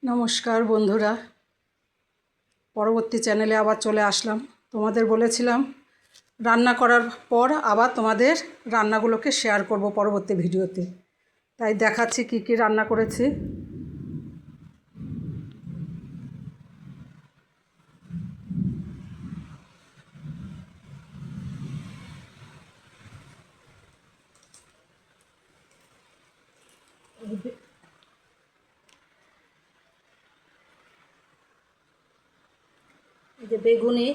নমস্কার বন্ধুরা, পরবর্তী চ্যানেলে আবার চলে আসলাম। তোমাদের বলেছিলাম রান্না করার পর আবার তোমাদের রান্নাগুলোকে শেয়ার করব পরবর্তী ভিডিওতে, তাই দেখাচ্ছি কি কি রান্না করেছি। এই যে বেগুনি,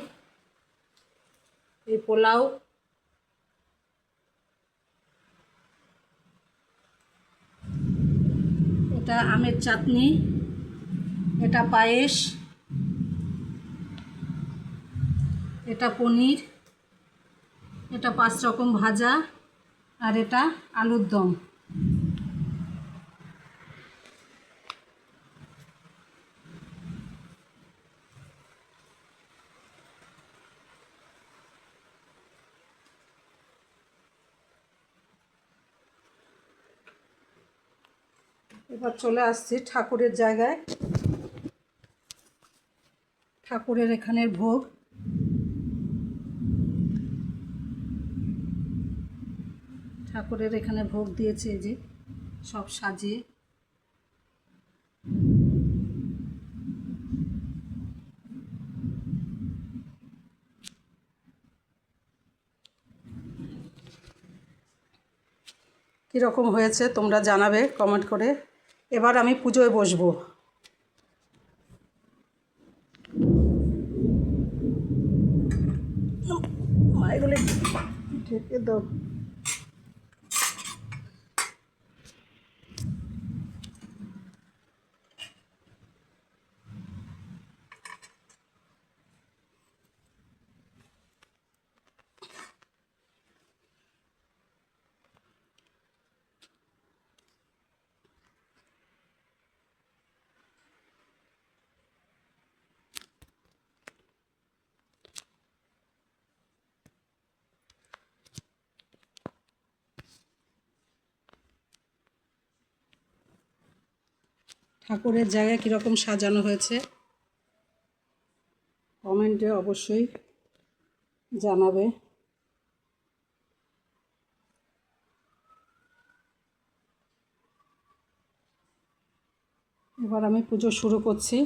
এই পোলাও, এটা আমের চাটনি, এটা পায়েস, এটা পনির, এটা 5 রকম ভাজা, আর এটা আলুর দম। এবার চলে আসছি ঠাকুরের জায়গায়। ঠাকুরের এখানের ভোগ, ঠাকুরের এখানে ভোগ দিয়েছে, এই যে সব সাজিয়ে। কীরকম হয়েছে তোমরা জানাবে কমেন্ট করে। এবার আমি পুজোয় বসবো। মায়ের ঢেকে দাও। ঠাকুরের জায়গায় কীরকম সাজানো হয়েছে কমেন্টে অবশ্যই জানাবে। এবার আমি পুজো শুরু করছি।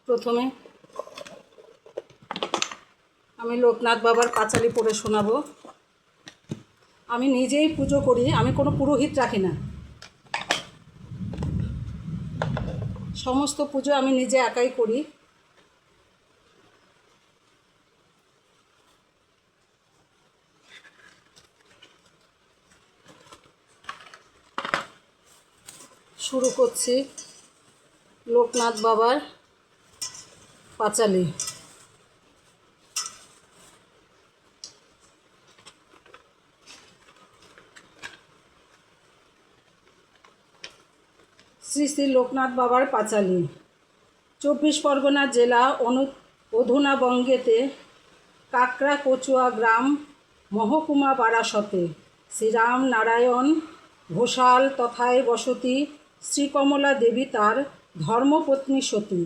প্রথমে আমি লোকনাথ বাবার পাঁচালি পড়ে শোনাবো। আমি নিজেই পুজো করি, আমি কোনো পুরোহিত রাখি না। সমস্ত পুজো আমি নিজে একাই করি। শুরু করছি লোকনাথ বাবার পাঁচালি। শ্রী শ্রী লোকনাথ বাবার পাঁচালি। 24 পরগনা জেলা অধুনাবঙ্গেতে কাকড়া কচুয়া গ্রাম মহকুমা বারাসতে শ্রীরাম নারায়ণ ঘোষাল তথায় বসতি শ্রীকমলা দেবী তার ধর্মপত্নী সতী।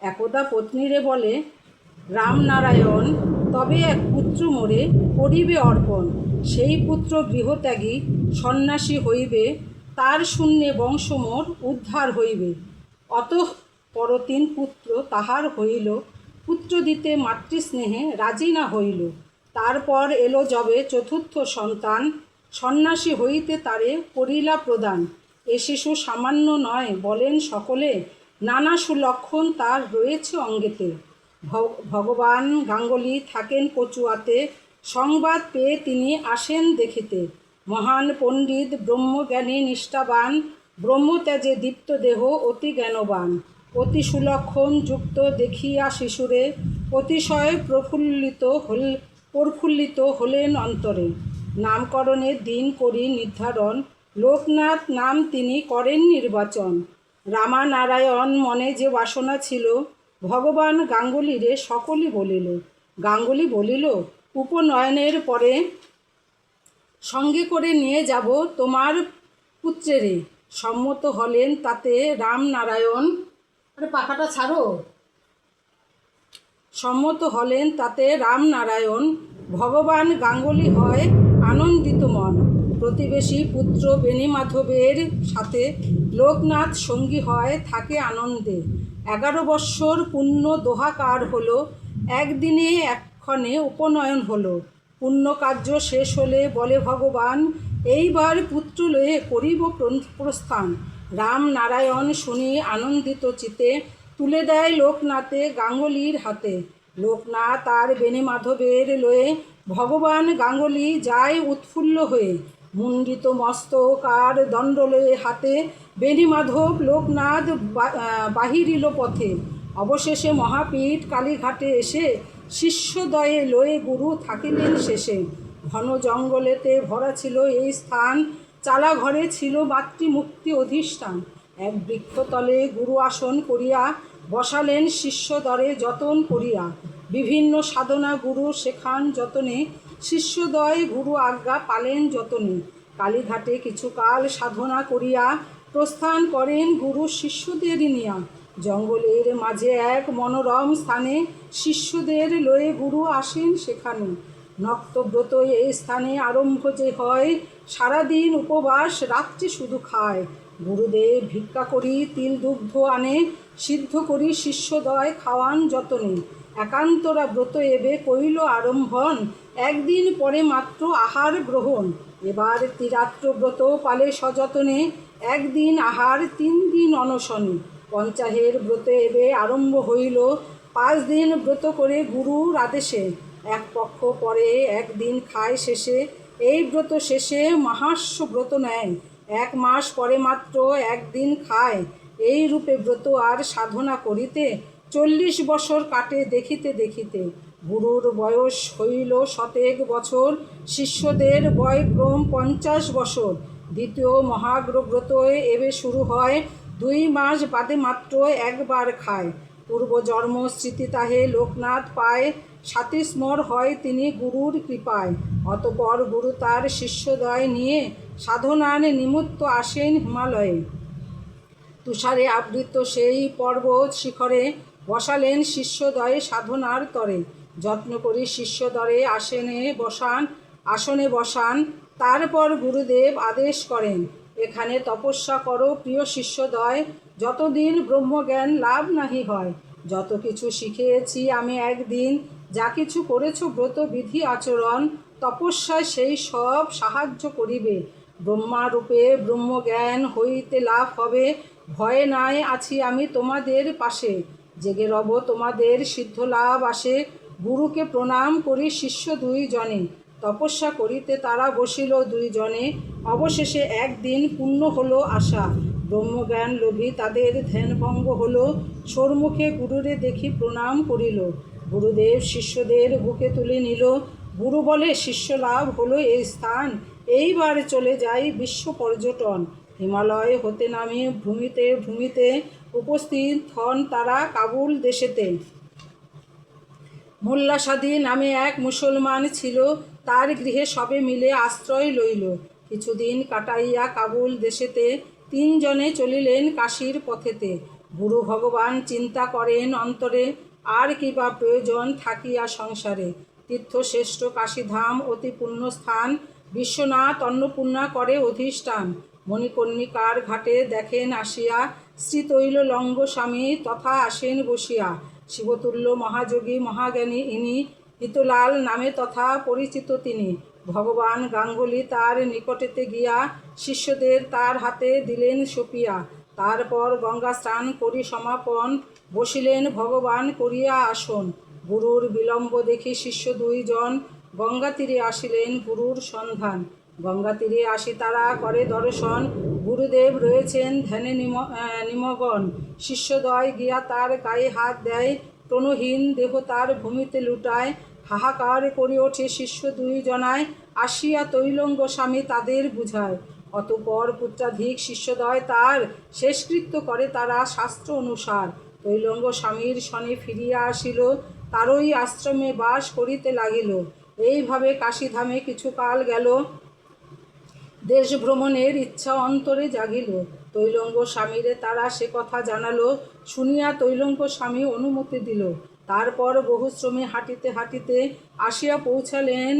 একদা পত্নীরে বলে, রামনারায়ণ তবে এক পুত্র মোরে করিবে অর্পণ। সেই পুত্র গৃহত্যাগী সন্ন্যাসী হইবে, তার শূন্যে বংশ মোর উদ্ধার হইবে। অতঃ পর 3 পুত্র তাহার হইল, পুত্র দিতে মাতৃস্নেহে রাজি না হইল। তারপর এলো যবে 4র্থ সন্তান, সন্ন্যাসী হইতে তারে করিলা প্রদান। এ শিশু সামান্য নয় বলেন সকলে, নানা সুলক্ষণ তার রয়েছে অঙ্গেতে। ভগবান গাঙ্গুলি থাকেন কচুয়াতে, সংবাদ পেয়ে তিনি আসেন দেখিতে। মহান পণ্ডিত ব্রহ্মজ্ঞানী নিষ্ঠাবান, ব্রহ্মত্যাজে দীপ্ত দেহ অতি জ্ঞানবান। অতি সুলক্ষণ যুক্ত দেখিয়া শিশুরে, অতিশয় প্রফুল্লিত হলেন অন্তরে। নামকরণের দিন করি নির্ধারণ, লোকনাথ নাম তিনি করেন নির্বাচন। রামানারায়ণ মনে যে বাসনা ছিল, ভগবান গাঙ্গুলিরে সকলই বলিল। গাঙ্গুলি বলিল, উপনয়নের পরে সঙ্গে করে নিয়ে যাব তোমার পুত্রেরে। সম্মত হলেন তাতে রামনারায়ণ। আরে পাখাটা ছাড়ো। সম্মত হলেন তাতে রামনারায়ণ। ভগবান গাঙ্গুলি হয় আনন্দিত মন। প্রতিবেশী পুত্র বেণীমাধবের সাথে লোকনাথ সঙ্গী হয় থাকে আনন্দে। 11 বৎসর পুণ্য দোহাকার হলো, একদিনে এক্ষণে উপনয়ন হলো। পুণ্যকার্য শেষ হলে বলে ভগবান, এইবার পুত্র লয়ে করিব প্রস্থান। রামনারায়ণ শুনি আনন্দিত চিতে তুলে দেয় লোকনাথে গাঙ্গুলির হাতে। লোকনাথ আর বেণীমাধবের লয়ে ভগবান গাঙ্গুলি যায় উৎফুল্ল হয়ে। মুণ্ডিত মস্তক আর দণ্ড লয়ে হাতে বেণীমাধব লোকনাথ বাহিরিল পথে। অবশেষে মহাপীঠ কালীঘাটে এসে শিষ্যদয়ে লয়ে গুরু থাকিলেন শেষে। ঘন জঙ্গলেতে ভরা ছিল এই স্থান, চালা ঘরে ছিল মাতৃমূর্তি অধিষ্ঠান। এক বৃক্ষতলে গুরু আসন করিয়া বসালেন শিষ্যদরে যতন করিয়া। বিভিন্ন সাধনা গুরু শেখান যতনে, শিষ্যদয় গুরু আজ্ঞা পালেন যতনে। কালীঘাটে কিছুকাল সাধনা করিয়া প্রস্থান করেন গুরু শিষ্যদের নিয়া। জঙ্গলের মাঝে এক মনোরম স্থানে শিষ্যদের লয়ে গুরু আসেন সেখানে। নক্তব্রত এই স্থানে আরম্ভ যে হয়, সারাদিন উপবাস রাত্রি শুধু খায়। গুরুদেব ভিক্ষা করি তিল দুগ্ধ আনে, সিদ্ধ করি শিষ্যদয় খাওয়ান যতনে। একান্তরা ব্রত এবে কইল আরম্ভন, একদিন পরে মাত্র আহার গ্রহণ। এবার ত্রিরাত্র ব্রত পালে সযতনে, একদিন আহার 3 দিন অনশনে। পঞ্চাহের ব্রত এবে আরম্ভ হইল, 5 দিন ব্রত করে গুরুর আদেশে। এক পক্ষ পরে একদিন খায় শেষে, এই ব্রত শেষে মাহাস্য ব্রত নেয়। 1 মাস পরে মাত্র একদিন খায়, এই রূপে ব্রত আর সাধনা করিতে 40 বছর কাটে দেখিতে দেখিতে। গুরুর বয়স হইল 100 বছর, শিষ্যদের বয়ক্রম 50 বছর। দ্বিতীয় মহাগ্রব্রত এবে শুরু হয়, 2 মাস বাদে মাত্র একবার খায়। পূর্বজন্ম স্মৃতি তাহে লোকনাথ পায়, স্মর হয় তিনি গুরুর কৃপায়। অতঃপর গুরু তার শিষ্যদয় নিয়ে সাধনার নিমিত্ত আসেন হিমালয়ে। তুষারে আবৃত সেই পর্বত শিখরে বসালেন শিষ্যদয়ে সাধনার তরে। যত্ন করি শিষ্যদরে আসনে বসান। তারপর গুরুদেব আদেশ করেন, এখানে তপস্যা করো প্রিয় শিষ্যদয়, যতদিন ব্রহ্মজ্ঞান লাভ নাহি হয়। যত কিছু শিখিয়েছি আমি একদিন, যা কিছু করেছ ব্রত বিধি আচরণ, তপস্যায় সেই সব সাহায্য করিবে। ব্রহ্মারূপে ব্রহ্মজ্ঞান হইতে লাভ হবে, ভয়ে নাই আছি আমি তোমাদের পাশে। জেগে রব তোমাদের সিদ্ধ লাভ আসে। গুরুকে প্রণাম করি শিষ্য 2 জনে। তপস্যা করিতে তারা বসিল 2 জনে। অবশেষে একদিন পূর্ণ হলো আশা, ব্রহ্মজ্ঞান লোভী তাদের ধ্যানভঙ্গ হলো। সম্মুখে গুরুরে দেখি প্রণাম করিল, গুরুদেব শিষ্যদের বুকে তুলে নিল। গুরু বলে, শিষ্য লাভ হলো এই স্থান, এইবার চলে যাই বিশ্ব পর্যটন। হিমালয় হতে নামি ভূমিতে উপস্থিত হন তারা কাবুল দেশেতে। মোল্লা সাদি নামে এক মুসলমান ছিল, তার গৃহে সবে মিলে আশ্রয় লইল। কিছুদিন কাটাইয়া কাবুল দেশেতে 3 জনে চলিলেন কাশীর পথেতে। গুরু ভগবান চিন্তা করেন অন্তরে, আর কিবা প্রয়োজন থাকিয়া সংসারে। তীর্থশ্রেষ্ঠ কাশীধাম অতি পুণ্য স্থান, বিশ্বনাথ অন্নপূর্ণা করে অধিষ্ঠান। মণিকর্ণিকার ঘাটে দেখেন আসিয়া, শ্রীতৈল লঙ্গ স্বামী তথা আসেন বসিয়া। শিবতুল্য মহাযোগী মহাজ্ঞানী ইনি, হিতলাল নামে তথা পরিচিত তিনি। ভগবান গাঙ্গুলি তার নিকটেতে গিয়া শিষ্যদের তার হাতে দিলেন সঁপিয়া। তারপর গঙ্গা স্নান করি সমাপন, বসিলেন ভগবান করিয়া আসন। গুরুর বিলম্ব দেখি শিষ্য 2 জন, গঙ্গা তীরে আসিলেন গুরুর সন্ধান। গঙ্গা তীরে আসি তারা করে দর্শন, গুরুদেব রয়েছেন ধ্যানে নিমগ্ন। শিষ্যদয় গিয়া তার গায়ে হাত দেয়, প্রণহীন দেহ তার ভূমিতে লুটায়। হাহাকার করে ওঠে শিষ্য 2 জনায়, আসিয়া তৈলঙ্গ স্বামী তাদের বুঝায়। অতঃপর পুত্রাধিক শিষ্যদ্বয় তার শেষকৃত্য করে তারা শাস্ত্র অনুসার। তৈলঙ্গ স্বামীর শনে ফিরিয়া আসিল, তারই আশ্রমে বাস করিতে লাগিল। এইভাবে কাশীধামে কিছুকাল গেল। দেশ ভ্রমণের ইচ্ছা অন্তরে জাগিল। তৈলঙ্গ স্বামীরে তারা সে কথা জানালো। শুনিয়া তৈলঙ্গ স্বামী অনুমতি দিল। তারপর বহুশ্রমে হাঁটিতে হাঁটিতে আসিয়া পৌঁছালেন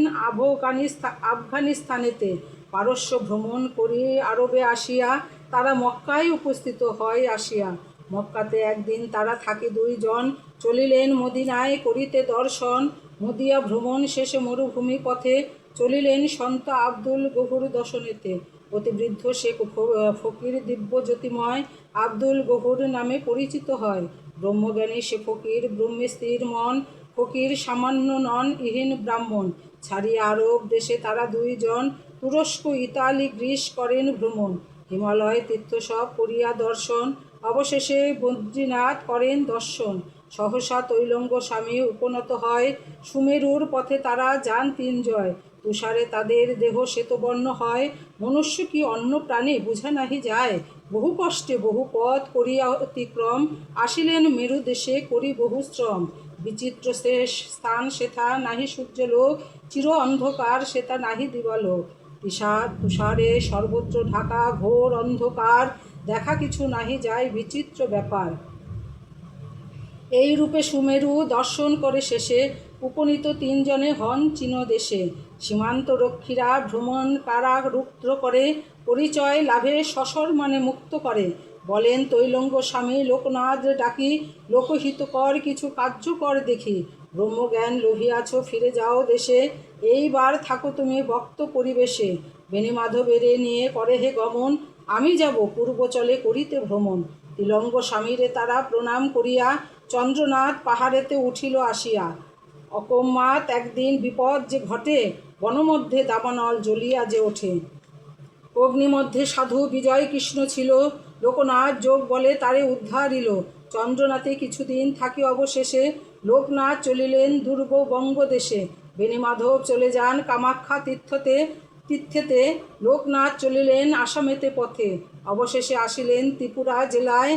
আফগানিস্তানেতে। পারস্য ভ্রমণ করি আরবে আসিয়া তারা মক্কায় উপস্থিত হয়। আসিয়া মক্কাতে একদিন তারা থাকি 2 জন চলিলেন মদিনায় করিতে দর্শন। মদিয়া ভ্রমণ শেষে মরুভূমি পথে চলিলেন সন্ত আব্দুল গফুর দর্শনেতে। অতি বৃদ্ধ সে ফকির দিব্য জ্যোতিময় আব্দুল গফুর নামে পরিচিত হয়। ব্রহ্মজ্ঞানী সে ফকির, ব্রহ্মে স্থির মন, ফকির সামান্য নন, ইহীন ব্রাহ্মণ। ছাড়িয়া আরব দেশে তারা 2 জন তুরস্ক, ইতালি, গ্রীস করেন ভ্রমণ। হিমালয় তীর্থ সব করিয়া দর্শন, অবশেষে বদ্রীনাথ করেন দর্শন। সহসা তৈলঙ্গ স্বামী উপনত হয়, সুমেরুর পথে তারা যান 3 জয়। তুষারে তাদের দেহ শ্বেতবর্ণ হয়, মনুষ্য কি অন্য প্রাণী বুঝা নাহি যায়। বহু কষ্টে বহু পথ করিয়া অতিক্রম, আসিলেন মেরু দেশে করি বহু শ্রম। বিচিত্র শেষ স্থান সেথা, নাহি সূর্যলোক, চির অন্ধকার সেটা নাহি দিবালোক। তুষারে সর্বত্র ঢাকা ঘোর অন্ধকার, দেখা কিছু নাহি যায় বিচিত্র ব্যাপার। এই রূপে সুমেরু দর্শন করে শেষে উপনীত 3 জনে হন চীন দেশে। সীমান্ত রক্ষীরা ভ্রমণ কারারুদ্ধ করে, পরিচয় লাভে সসম্মানে মুক্ত করে। বলেন তৈলঙ্গ স্বামী লোকনাথ ডাকি, লোকহিতকর কিছু কার্যকর দেখি। ব্রহ্মজ্ঞান লভিয়াছ ফিরে যাও দেশে, এইবার থাকো তুমি ভক্ত পরিবেশে। বেণীমাধবেরে নিয়ে করে হে গমন, আমি যাব পূর্বচলে করিতে ভ্রমণ। তিলঙ্গ স্বামীরে তারা প্রণাম করিয়া চন্দ্রনাথ পাহাড়েতে উঠিল আসিয়া। অকস্মাৎ একদিন বিপদ যে ঘটে, বনমধ্যে দাবানল জ্বলিয়া যে ওঠে। অগ্নিমধ্যে সাধু বিজয় কৃষ্ণ ছিল, লোকনাথ যোগ বলে তারে উদ্ধারিল। চন্দ্রনাথে কিছুদিন থাকি অবশেষে লোকনাথ চলিলেন দূর্বঙ্গ দেশে। বেণীমাধব চলে যান কামাখ্যা তীর্থেতে, লোকনাথ চলিলেন আসামেতে পথে। অবশেষে আসিলেন ত্রিপুরা জেলায়,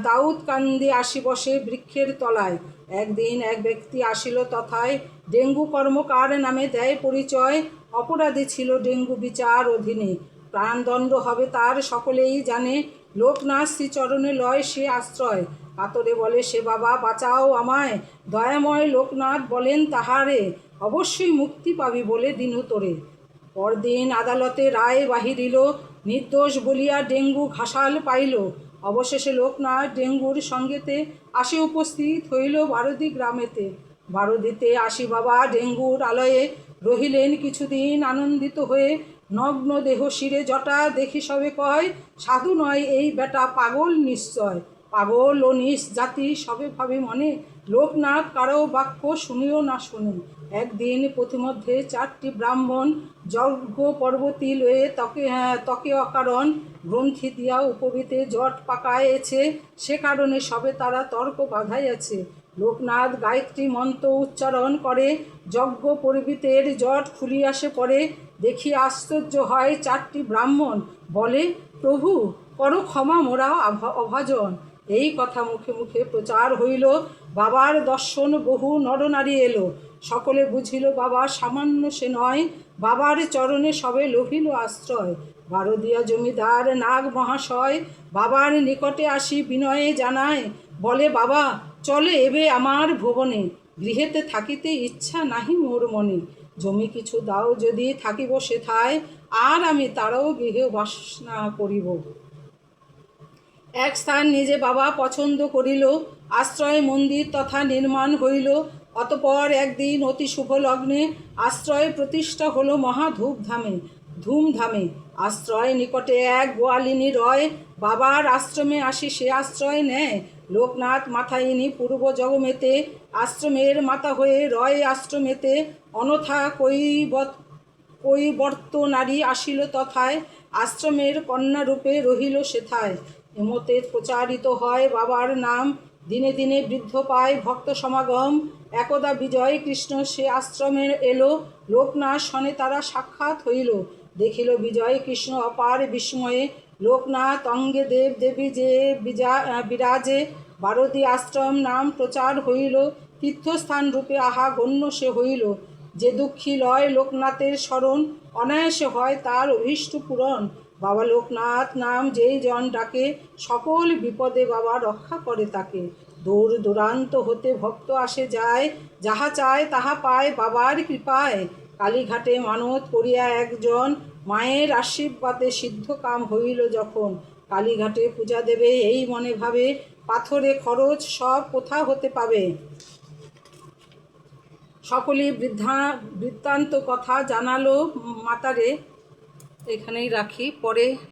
দাউদকান্দি আসি বসে বৃক্ষের তলায়। একদিন এক ব্যক্তি আসিল তথায়, ডেঙ্গু কর্মকার নামে দেয় পরিচয়। অপরাধী ছিল ডেঙ্গু বিচার অধীনে, প্রাণদণ্ড হবে তার সকলেই জানে। লোকনাথ শ্রীচরণে লয় সে আশ্রয়, কাতরে বলে সে বাবা বাঁচাও আমায়। দয়াময় লোকনাথ বলেন তাহারে, অবশ্যই মুক্তি পাবি বলে দিনু তোরে। পরদিন আদালতে রায় বাহিরিল, নির্দোষ বলিয়া ডেঙ্গু ঘাসাল পাইল। অবশেষে লোকনাথ ডেঙ্গুর সঙ্গেতে আসে উপস্থিত হইল বারদি গ্রামেতে। বারদিতে আসি বাবা ডেঙ্গুর আলয়ে, রহিলেন কিছুদিন আনন্দিত হয়ে। নগ্ন দেহ শিরে জটা দেখি সবে কয়, সাধু নয় এই বেটা পাগল নিশ্চয়। পাগল ও নিজ জাতি সবে ভাবে মনে, লোকনাথ কারো বাক্য শুনিও না শুনে। একদিন পথিমধ্যে 4টি ব্রাহ্মণ যজ্ঞ পর্বতী লয়ে তকে অকারণ গ্রন্থি দিয়া উপবীতে জট পাকায়েছে, সে কারণে সবে তারা তর্ক বাধাইয়াছে। লোকনাথ গায়ত্রী মন্ত্র উচ্চারণ করে, যজ্ঞ পর্বতের জট খুলিয়াসে পড়ে। দেখি আশ্চর্য হয় 4টি ব্রাহ্মণ, বলে প্রভু করো ক্ষমা মোরা অভাজন। এই কথা মুখে মুখে প্রচার হইল, বাবার দর্শন বহু নরনারী এলো। সকলে বুঝিল বাবা সামান্য সে নয়, বাবার চরণে সবে লভিল আশ্রয়। বারদিয়া জমিদার নাগ মহাশয় বাবার নিকটে আসি বিনয়ে জানায়, বলে বাবা চলে এবে আমার ভুবনে, গৃহেতে থাকিতে ইচ্ছা নাহি মোর মনে। জমি কিছু দাও যদি থাকিব সেথায়, আর আমি তারাও গৃহে বাসনা করিব। এক স্থান নিজে বাবা পছন্দ করিল, আশ্রয় মন্দির তথা নির্মাণ হইল। অতপর একদিন অতি শুভ লগ্নে আশ্রয় প্রতিষ্ঠা হলো মহা ধুমধামে। আশ্রয় নিকটে এক গোয়ালিনী রয়, বাবার আশ্রমে আসি সে আশ্রয় নেয়। লোকনাথ মাথাইনি পূর্ব জগমেতে, আশ্রমের মাতা হয়ে রয় আশ্রমেতে। অনথা কৈবর্ত নারী আসিল তথায়, আশ্রমের কন্যারূপে রহিল সেথায়। এমতে প্রচারিত হয় বাবার নাম, দিনে দিনে বৃদ্ধ পায় ভক্ত সমাগম। একদা বিজয় কৃষ্ণ সে আশ্রমে এলো, লোকনাথ শনে তারা সাক্ষাৎ হইল। দেখিল বিজয় কৃষ্ণ অপার বিস্ময়ে, লোকনাথ অঙ্গে দেব দেবী যে বিরাজে, বারদী আশ্রম নাম প্রচার হইল, তীর্থস্থান রূপে আহা গণ্য সে হইল। যে দুঃখী লয় লোকনাথের স্মরণ, অনায়াসে হয় তার অভীষ্ট পূরণ। বাবা লোকনাথ নাম যেই জন ডাকে, সকল বিপদে বাবা রক্ষা করে তাকে। দূর দূরান্ত হতে ভক্ত আসে যায়, যাহা চায় তাহা পায় বাবার কৃপায়। কালীঘাটে মানত করিয়া একজন, মায়ের আশীর্বাদে সিদ্ধ কাম হইল যখন। কালীঘাটে পূজা দেবে এই মনে ভাবে, পাথরে খরচ সব কোথা হতে পাবে। সকলেই বৃত্তান্ত কথা জানালো মাতারে। এখানেই রাখি, পরে